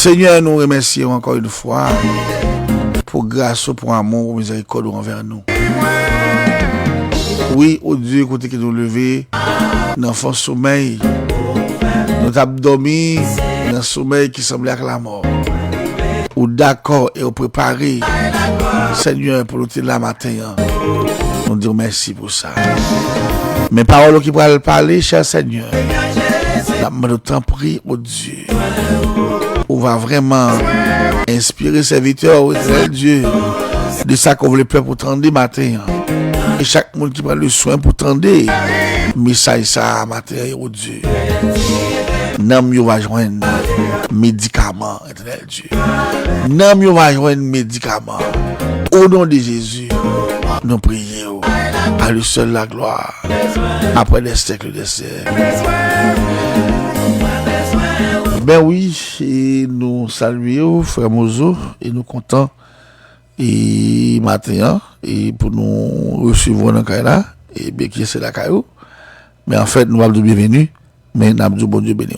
Seigneur, nous remercions encore une fois pour grâce, pour amour, pour miséricorde envers nous. Oui, oh Dieu, côté qui nous lever, dans le sommeil, nous avons dormi dans le sommeil qui semblait à la mort. Ou d'accord et au préparé, Seigneur, pour nous la matin. Nous disons merci pour ça. Mes paroles qui pourraient parler, cher Seigneur, nous t'en prie, oh Dieu. On va vraiment inspirer serviteurs, Dieu, de ça qu'on voulait faire pour tendre matin. Et chaque monde qui prend le soin pour tendre, message ça matin, oh Dieu. Nam yo va joindre médicaments, éternel Dieu. Nam yo va joindre médicaments. Au nom de Jésus, nous prions. À lui seul la gloire. Après des siècles des siècles. Ben oui, et nous saluons frère Mozo et nous comptons et matin et pour nous recevoir dans Kaila et bien qui c'est la caillou. Mais en fait, nous avons bienvenue, mais nous avons bon Dieu béni.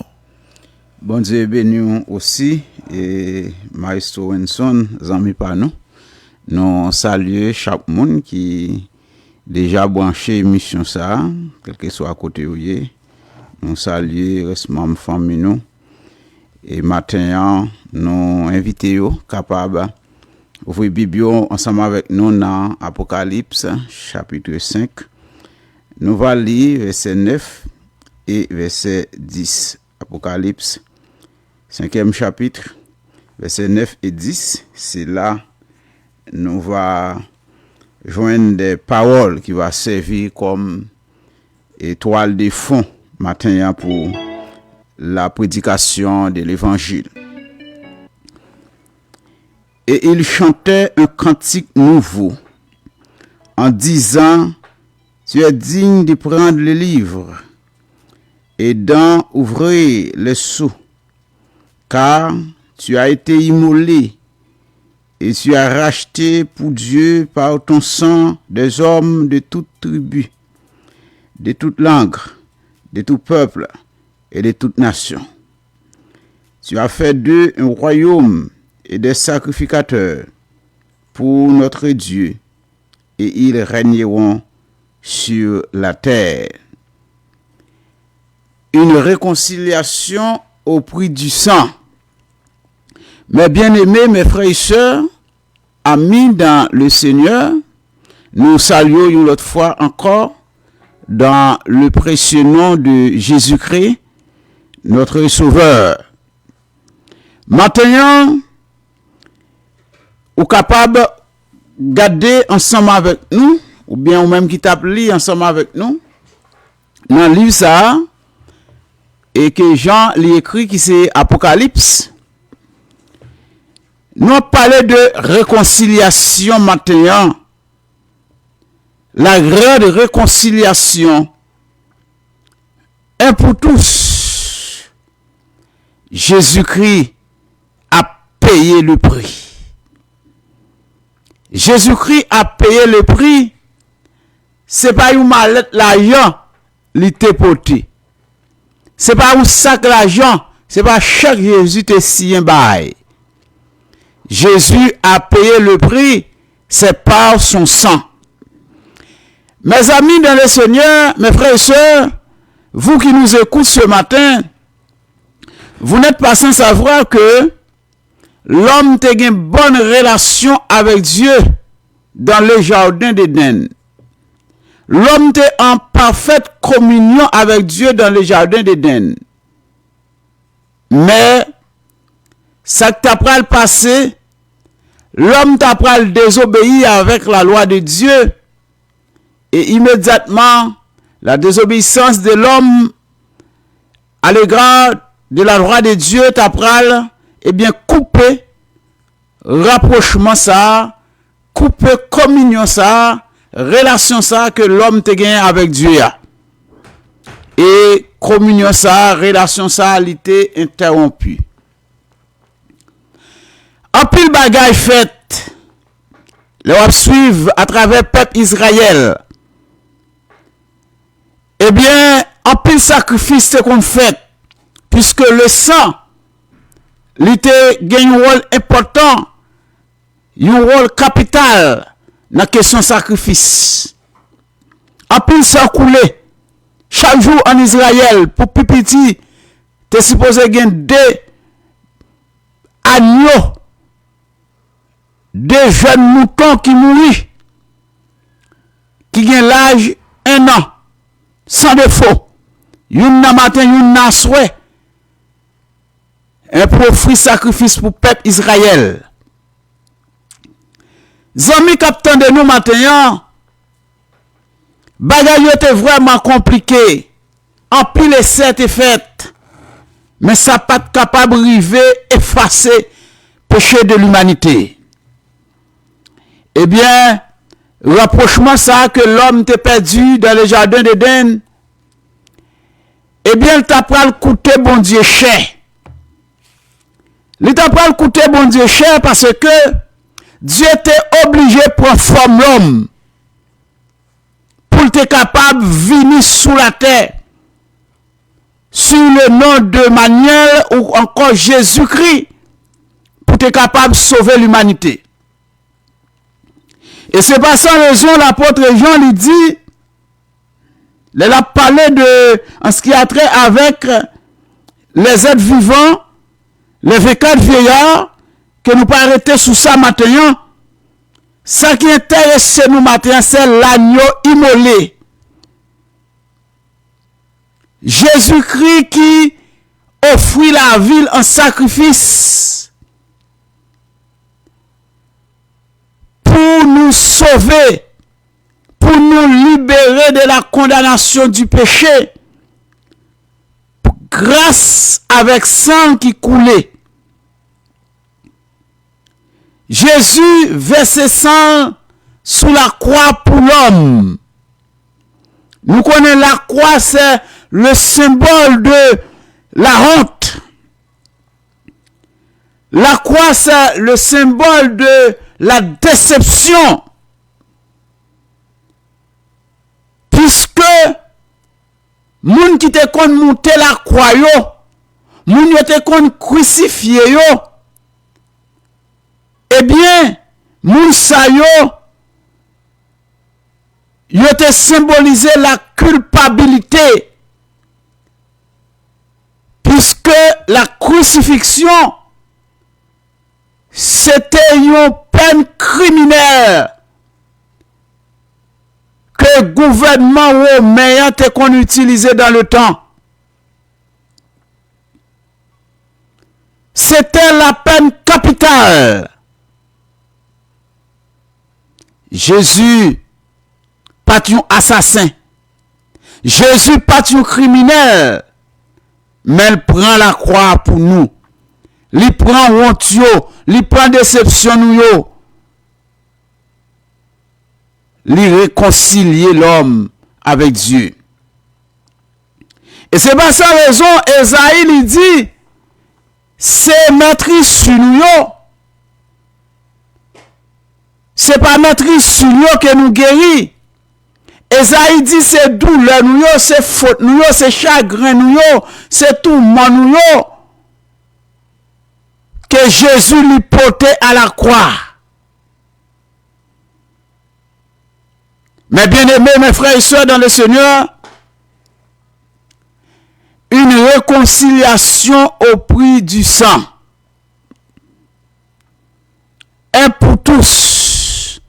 Bon Dieu béni aussi et Maestro Wenson, amis par nous. Nous saluons chaque monde qui déjà branché émission ça, quel que soit à côté où il est. Nous saluons récemment famille nous. Et matin, nous invitons capable ouvrir Bible ensemble avec nous dans Apocalypse chapitre 5. Nous allons lire verset 9 et verset 10. Apocalypse 5e chapitre, verset 9 et 10. C'est là nous va joindre des paroles qui vont servir comme étoile de fond matin pour la prédication de l'évangile. Et il chantait un cantique nouveau en disant: tu es digne de prendre le livre et d'en ouvrir les sceaux, car tu as été immolé et tu as racheté pour Dieu par ton sang des hommes de toute tribu, de toute langue, de tout peuple et de toute nation. Tu as fait d'eux un royaume et des sacrificateurs pour notre Dieu, et ils régneront sur la terre. Une réconciliation au prix du sang. Mes bien-aimés, mes frères et sœurs, amis dans le Seigneur, nous saluons une autre fois encore dans le précieux nom de Jésus-Christ, notre Sauveur. Maintenant, ou capable de garder ensemble avec nous, ou bien ou même qui t'appelle ensemble avec nous, dans le livre ça, et que Jean l'écrit qui c'est Apocalypse, nous parlons de réconciliation maintenant, la grande réconciliation, un pour tous. Jésus-Christ a payé le prix. Jésus-Christ a payé le prix. C'est pas une mallette l'argent, li te porté. C'est pas un sac l'argent, c'est pas chaque Jésus te sien bail. Jésus a payé le prix, c'est par son sang. Mes amis dans le Seigneur, mes frères et sœurs, vous qui nous écoutez ce matin, vous n'êtes pas sans savoir que l'homme a une bonne relation avec Dieu dans le jardin d'Éden. L'homme était en parfaite communion avec Dieu dans le jardin d'Éden. Mais, ça t'a pris le passé, l'homme t'a pris le désobéir avec la loi de Dieu. Et immédiatement, la désobéissance de l'homme à l'égard de la loi de Dieu t'a pris, eh bien, couper rapprochement ça, couper communion ça, relation ça que l'homme te gagne avec Dieu. Et communion ça, relation ça, a été interrompue. En pile bagay fait, le wap suivre à travers peuple Israël. Eh bien, en pile sacrifice qu'on fait, puisque le sang li te gen un rôle important, un rôle capital dans la question sacrifice. En plus, ça coulé chaque jour en Israël pour petit, te supposé gen 2 agneaux, 2 jeunes moutons qui mourent, qui gen l'âge 1 an, sans défaut. Yon nan matin, yon nan souhait. Un profit sacrifice pour peuple Israël. Zami capitaine de nous matin, bagay était vraiment compliqué. En pile essai et fait. Mais ça pas capable de river effacer péché de l'humanité. Eh bien, rapprochement ça que l'homme t'a perdu dans le jardin d'Éden, eh bien, il t'a pas coûté bon Dieu cher. Il t'a pas coûté bon Dieu cher parce que Dieu était obligé de prendre forme l'homme pour être capable de venir sous la terre sur le nom de Manuel ou encore Jésus-Christ pour être capable de sauver l'humanité. Et c'est pas sans raison l'apôtre Jean lui dit, il a parlé de en ce qui a trait avec les êtres vivants, les 24 vieillards, que nous pas arrêter sous ça maintenant. Ce qui intéresse nous maintenant, c'est l'agneau immolé. Jésus-Christ qui offrit la vie en sacrifice pour nous sauver, pour nous libérer de la condamnation du péché, grâce avec sang qui coulait. Jésus versait sang sous la croix pour l'homme. Nous connaissons la croix, c'est le symbole de la honte. La croix, c'est le symbole de la déception. Puisque moun qui te kon monter la croix yo, moun yo te kon crucifié yo, eh bien, moun sa yo te symbolisé la culpabilité. Puisque la crucifixion, c'était une peine criminelle que le gouvernement romain te qu'on utilisait dans le temps. C'était la peine capitale. Jésus pas un assassin. Jésus pas un criminel. Mais il prend la croix pour nous. Il prend honte yo, il prend déception nous yo. Il réconcilier l'homme avec Dieu. Et c'est pas sa raison, Esaïe lui dit, c'est maîtrise sur nous yo. C'est pas maîtrise sur nous que nous guérit. Esaïe dit c'est douleur nous yo, c'est faute nous yo, c'est chagrin nous yo, c'est tout nous yo que Jésus lui portait à la croix. Mais bien aimés, mes frères et sœurs dans le Seigneur, une réconciliation au prix du sang. Un pour tous,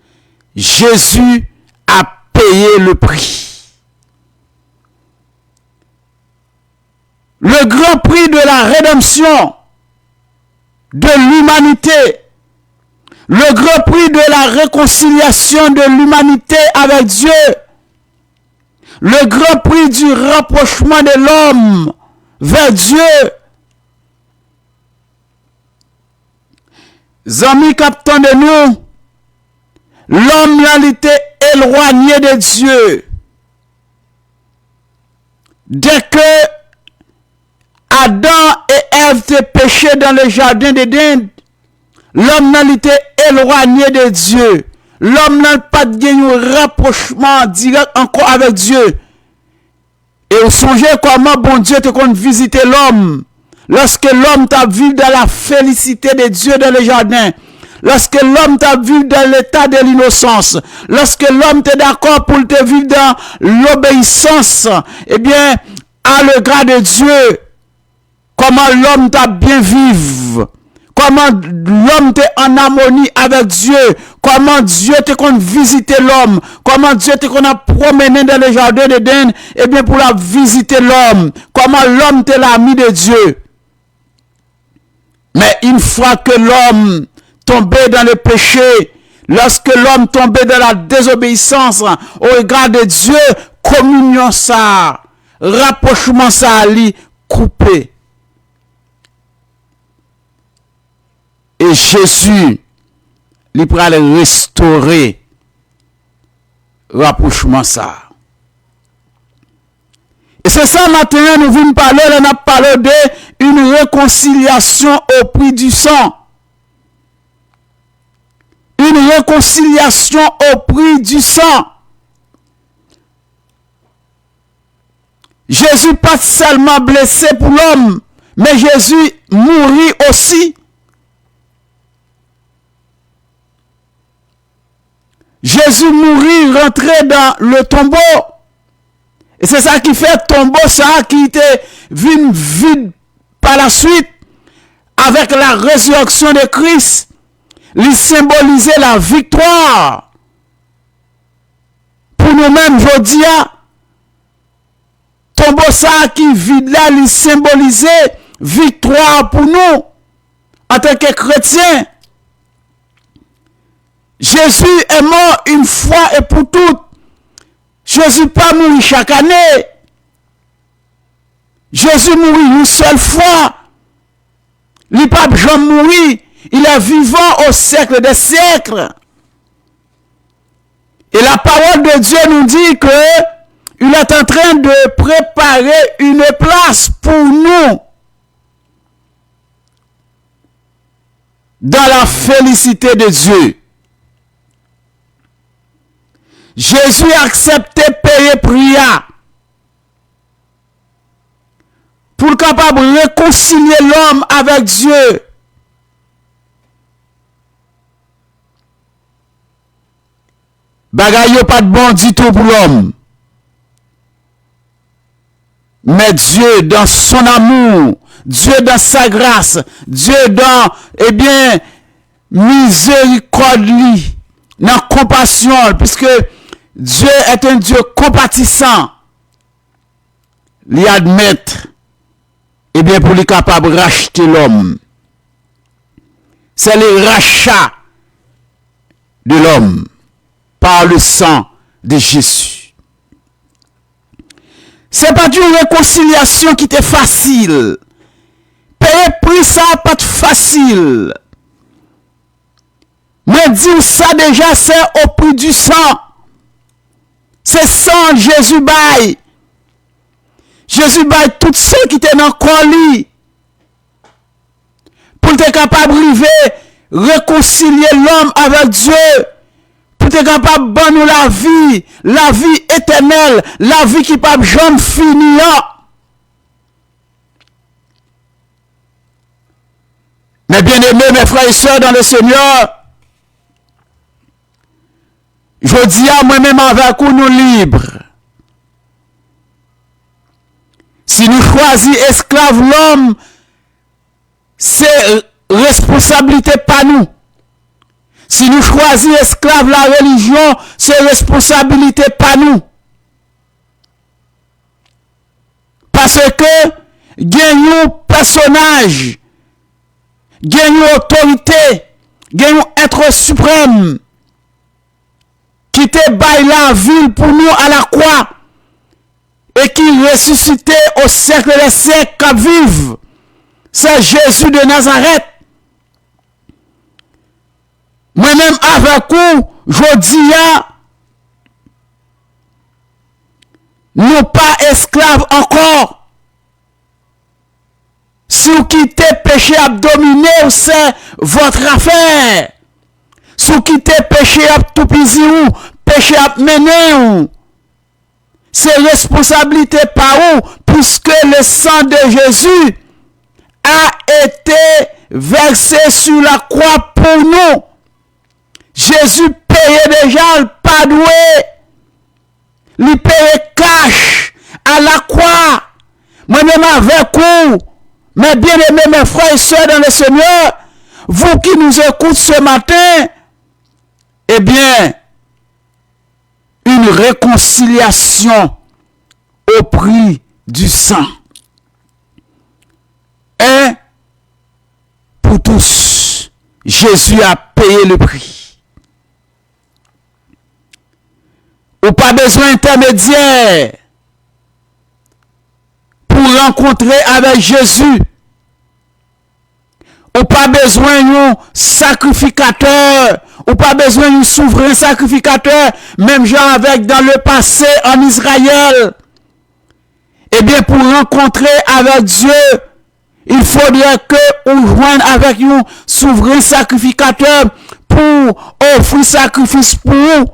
Jésus a payé le prix. Le grand prix de la rédemption de l'humanité, le grand prix de la réconciliation de l'humanité avec Dieu, le grand prix du rapprochement de l'homme vers Dieu. Zami captant de nous, l'homme là était éloigné de Dieu. Dès que Adam et Ève étaient péchés dans le jardin d'Éden, l'homme là était éloigné de Dieu. L'homme n'a pas de un rapprochement direct encore avec Dieu. Et vous songez comment bon Dieu te compte visiter l'homme. lorsque l'homme t'a vu dans la félicité de Dieu dans le jardin, lorsque l'homme t'a vu dans l'état de l'innocence, lorsque l'homme t'est d'accord pour te vivre dans l'obéissance, eh bien, à l'égard de Dieu, comment l'homme t'a bien vivre, comment l'homme t'est en harmonie avec Dieu, comment Dieu te compte visiter l'homme, comment Dieu te compte promener dans le jardin d'Éden, eh bien, pour la visiter l'homme, comment l'homme t'est l'ami de Dieu. Mais une fois que l'homme tombé dans le péché, lorsque l'homme tombé dans la désobéissance au regard de Dieu, communion ça, rapprochement ça, lui coupé. Et Jésus, lui pourra restaurer rapprochement ça. Et c'est ça maintenant, nous venons parler, on a parlé d'une réconciliation au prix du sang. Une réconciliation au prix du sang. Jésus pas seulement blessé pour l'homme, mais Jésus mourit aussi. Jésus mourit, rentré dans le tombeau. Et c'est ça qui fait tombeau, ça qui était vide par la suite, avec la résurrection de Christ. Il symbolisait la victoire. Pour nous-mêmes, je dis, tombeau ça qui vide là, il symbolisait victoire pour nous, en tant que chrétiens. Jésus est mort une fois et pour toutes. Jésus pas mort chaque année. Jésus mourit une seule fois. Il n'est pas jamais mourir. Il est vivant au siècle des siècles. Et la parole de Dieu nous dit que il est en train de préparer une place pour nous dans la félicité de Dieu. Jésus a accepté payer prière pour capable de réconcilier l'homme avec Dieu. Bagay yo pas de bon du tout pour l'homme. Mais Dieu dans son amour, Dieu dans sa grâce, Dieu dans, eh bien, miséricorde, dans compassion, puisque Dieu est un Dieu compatissant. Lui admettre, eh bien, pour lui capable de racheter l'homme. C'est le rachat de l'homme par le sang de Jésus. C'est pas une réconciliation qui était facile. Payer prix ça pas facile. Mais dire ça déjà, c'est au prix du sang. C'est sang Jésus baille. Jésus baille tout ceux qui étaient dans le colis. Pour être capable de réconcilier l'homme avec Dieu. Pour être capable de donner la vie éternelle, la vie qui ne peut jamais finir. Mais bien aimés, mes frères et sœurs dans le Seigneur, je dis à moi-même avec nous libres. Si nous choisissons esclave l'homme, c'est responsabilité pas nous. Si nous choisissons esclave la religion, c'est responsabilité pas nous. Parce que gagnons personnage, gagnons autorité, gagnons être suprême, qui te baille la ville pour nous à la croix, et qui ressuscitait au siècle des siècles qu'à vivre. C'est Jésus de Nazareth. Moi-même avec vous, je dis, nous pas esclaves encore. Si vous quittez péché à dominer, c'est votre affaire. Si vous quittez péché à tout pisiou, péché à mener, c'est responsabilité par vous, puisque le sang de Jésus a été versé sur la croix pour nous. Jésus payait déjà le padoué. Il payait cash à la croix. Moi-même avec vous, mes bien-aimés, mes frères et sœurs dans le Seigneur, vous qui nous écoutez ce matin, eh bien, une réconciliation au prix du sang. Et pour tous, Jésus a payé le prix. Ou pas besoin d'intermédiaire pour rencontrer avec Jésus. Ou pas besoin d'un sacrificateur. Ou pas besoin d'un souverain sacrificateur. Même genre avec dans le passé en Israël. Eh bien, pour rencontrer avec Dieu, il faudrait que on joigne avec un souverain sacrificateur pour offrir sacrifice pour vous.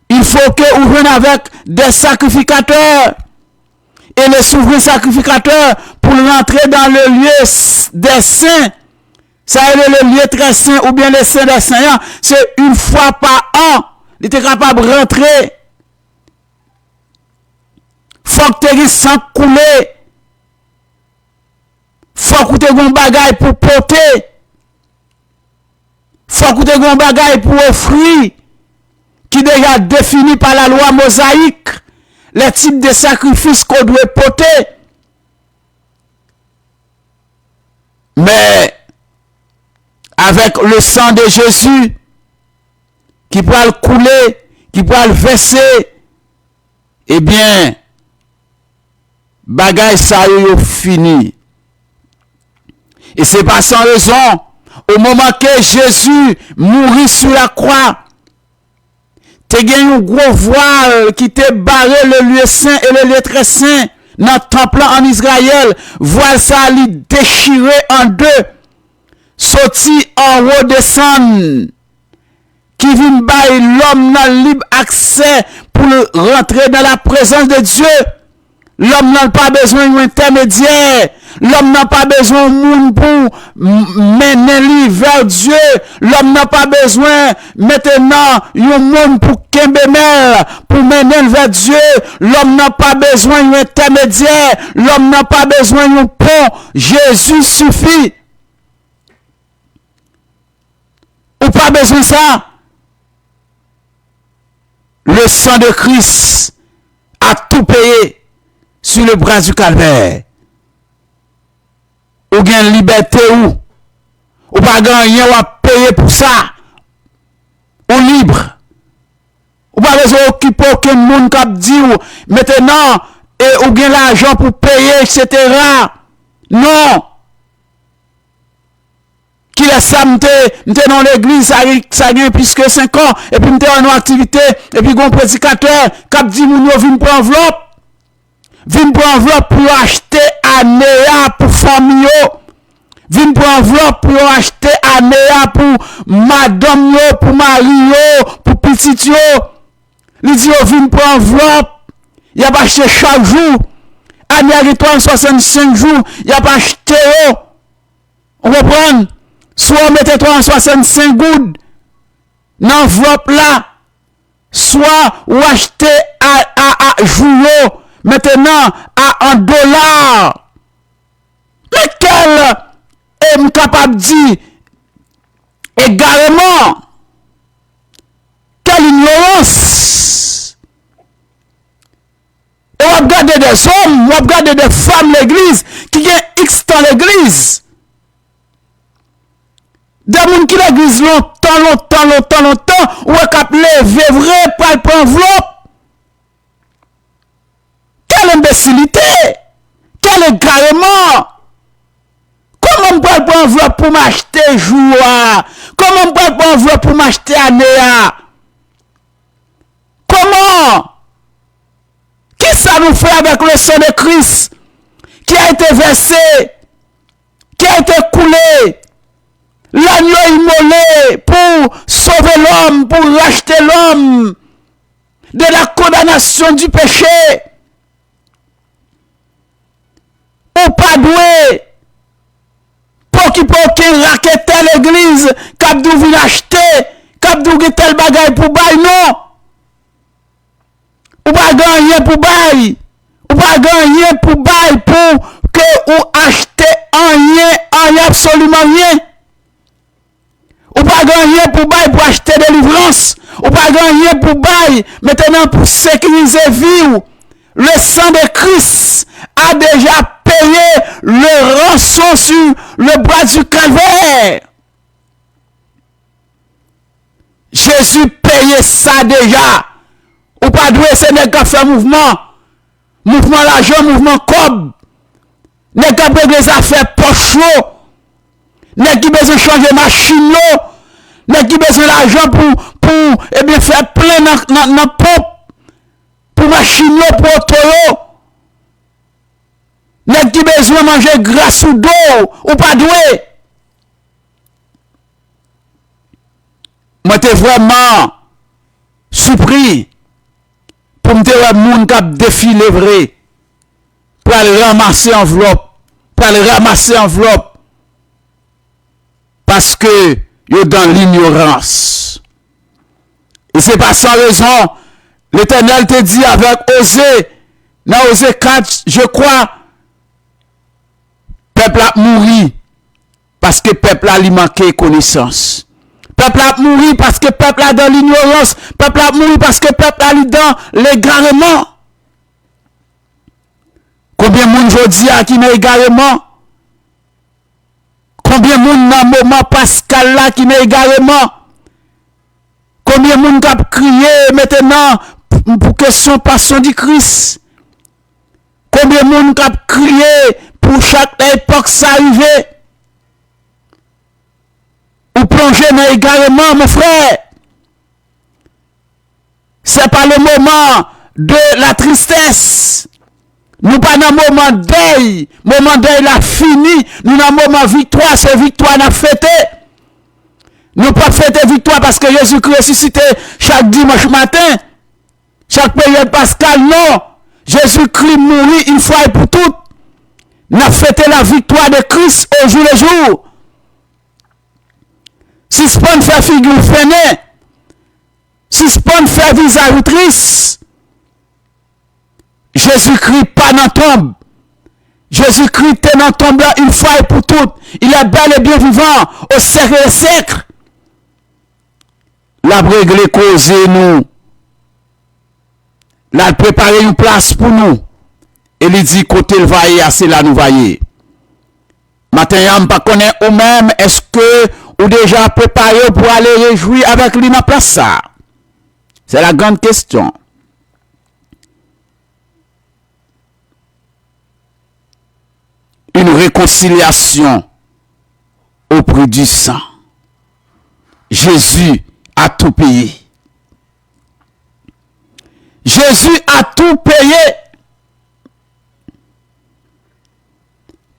Il faut que on joigne avec des sacrificateurs. Et le souverain sacrificateur, pour rentrer dans le lieu des saints, ça est le lieu très saint, ou bien le saint des saints, c'est une fois par an, il était capable de rentrer. Faut que tu aies sang coulé. Faut que tu aies un bagage pour porter. Faut que tu aies un bagage pour offrir, qui est déjà défini par la loi mosaïque. Les types de sacrifices qu'on doit porter. Mais avec le sang de Jésus qui peut le couler, qui peut le verser, eh bien, bagaille ça est fini. Et c'est pas sans raison, au moment que Jésus mourit sur la croix, te gen un gros voile qui te barré le lieu saint et le lieu très saint dans le temple en Israël. Voile ça li déchiré en deux. Sorti en haut descendre. Qui vient bailler l'homme dans libre accès pour rentrer dans la présence de Dieu. L'homme n'a pas besoin d'un intermédiaire. L'homme n'a pas besoin de monde pour mener lui vers Dieu. L'homme n'a pas besoin maintenant d'un monde pour kembemel, pour mener vers Dieu. L'homme n'a pas besoin d'un intermédiaire. L'homme n'a pas besoin d'un pont. Jésus suffit. Ou pas besoin de ça. Le sang de Christ a tout payé sur le bras du calvaire. Ou gain liberté ou pas gagner ou payer pour ça. Ou libre. Ou pas besoin d'occuper aucun monde qui dit ou maintenant et ou gain l'argent pour payer etc. Non. Qui laisse ça m'te dans l'église ça gagne plus que 5 ans et puis m'te en activité et puis gon prédicateur qui dit moun yo vinn prendre enveloppe. Vin pour enveloppe pour acheter Anéa pour famille. Vin pour enveloppe pour acheter Anéa pour madame yo, pour mari yo, pour petit yo. Li dit yo vin pour enveloppe. Y a pas acheté chaque jour. Anéa qui 365 jours, y a pas acheté yo. On comprend? Soit mettez 365 gouttes dans enveloppe là. Soit ou acheter à jour. Maintenant, à $1. Mais quel est capable de dire également quelle ignorance. Et on regarde des hommes, on regarde des femmes l'église qui ont X dans l'église. Des gens qui l'église longtemps, ou est capable de vrai pour le prendre enveloppe. Quelle imbécilité! Quel égarement! Comment on peut prendre enveloppe pour m'acheter joie? Comment on peut prendre enveloppe pour m'acheter Anéa? Comment? Qui ça nous fait avec le sang de Christ qui a été versé, qui a été coulé, l'agneau immolé pour sauver l'homme, pour racheter l'homme de la condamnation du péché? ou pas doué pour qui raquette l'église, cap dou vin acheter, cap dou tel bagay pour bail non. Ou pas gagner pour bail. Ou pas gagner pour bail pour que ou acheter rien absolument rien. Ou pas gagner pour bail pour acheter délivrance. Ou pas gagner pour bail maintenant pour sécuriser vie. Le sang de Christ a déjà payé le rançon sur le bras du calvaire. Jésus payait ça déjà. Ou pas doué, c'est n'est qu'à faire mouvement. Mouvement l'argent, mouvement cob. N'est qu'à régler les affaires poche. N'est qui besoin changer machine. N'est qui besoin l'argent pour eh bien, faire plein dans pompe. Pour machine, pour auto. N'est qui besoin manger grâce ou d'eau. Ou pas doué. Moi, t'es vraiment surpris. Pour me dire que moun k'ap défilé vrai, pour aller ramasser enveloppe, parce que yo dans l'ignorance. Et c'est pas sans raison, l'Éternel te dit avec Osée, dans Osée 4, je crois, peuple a mouru, parce que peuple a li manqué connaissance. Peuple a mouru parce que peuple a dans l'ignorance. Peuple a mouru parce que peuple a dans l'égarement. Combien de monde aujourd'hui a qui n'a égarement? Combien de monde dans le moment Pascal là qui n'a égarement? Combien de monde qui a crié maintenant pour question passion du Christ? Combien de monde qui a crié pour chaque époque ça arrive? Ou plonger dans l'égarement, mon frère. C'est pas le moment de la tristesse. Nous pas dans le moment deuil. Moment deuil la fini. Nous dans le moment victoire. C'est victoire n'a fêté. Nous pas fêter victoire parce que Jésus-Christ ressuscité chaque dimanche matin. Chaque période pascal, non. Jésus-Christ mourit une fois et pour toutes. Nous fêté la victoire de Christ au jour le jour. Si ce pas faire figure fainé, si ce pas faire visage triste, Jésus-Christ pas dans tombe. Jésus-Christ est dans tombe là une fois et pour toutes. Il est bel et bien vivant au siècle des siècles. La réglé cause nous. La préparer une place pour nous. Et il dit côté le vailler, c'est là nous vailler. Matin, je ne pas connaître ou même, est-ce que ou déjà préparé pour aller réjouir avec lui dans place ça? C'est la grande question. Une réconciliation au prix du sang. Jésus a tout payé. Jésus a tout payé.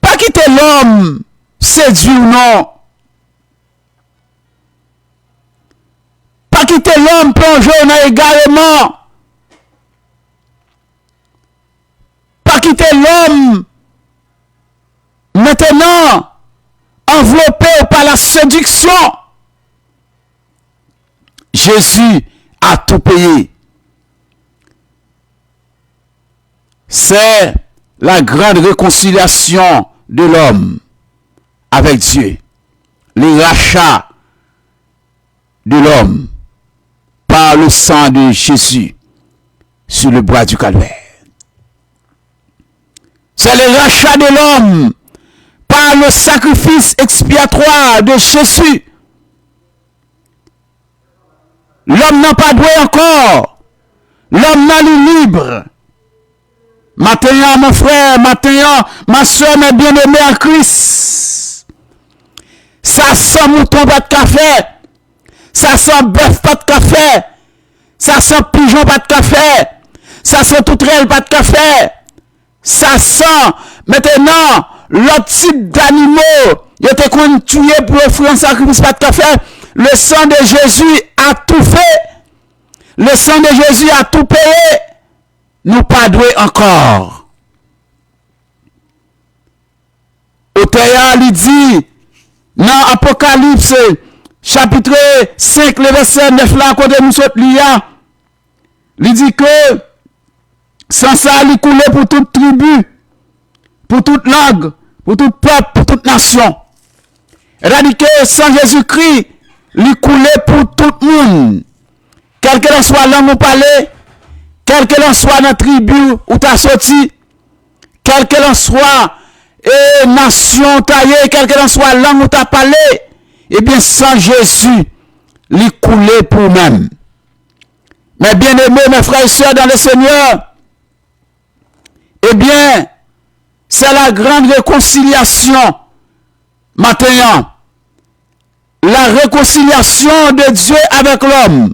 Pas quitter l'homme séduit ou non. Pas quitter l'homme plongé dans l'égarement. Pas quitter l'homme maintenant enveloppé par la séduction. Jésus a tout payé. C'est la grande réconciliation de l'homme avec Dieu. Les rachats de l'homme par le sang de Jésus sur le bois du calvaire. C'est le rachat de l'homme par le sacrifice expiatoire de Jésus. L'homme n'a pas doué encore. L'homme n'a lu libre. Maintenant, mon frère, maintenant, ma soeur, mes bien-aimés en Christ. Ça sent mouton pas de café. Ça sent bœuf pas de café. Ça sent pigeon pas de café. Ça sent toutrelle pas de café. Ça sent maintenant l'autre type d'animaux. Il était qu'on tué pour offrir un sacrifice pas de café. Le sang de Jésus a tout fait. Le sang de Jésus a tout payé. Nous pas doué encore. Oteya li dit dans Apocalypse chapitre 5 le verset 9 là côté nous saute li dit que sans ça li coulé pour toute tribu, pour toute langue, pour tout peuple, pour toute nation. Elle dit que sans Jésus-Christ, li coulé pour tout le monde. Quel que soit langue ou parler, quel que soit dans tribu où tu as sorti, quel que soit nation taillée, quel que soit langue où tu as parlé, eh bien sans Jésus, li coulé pour même. Mais bien aimés, mes frères et sœurs dans le Seigneur, eh bien, c'est la grande réconciliation maintenant. La réconciliation de Dieu avec l'homme.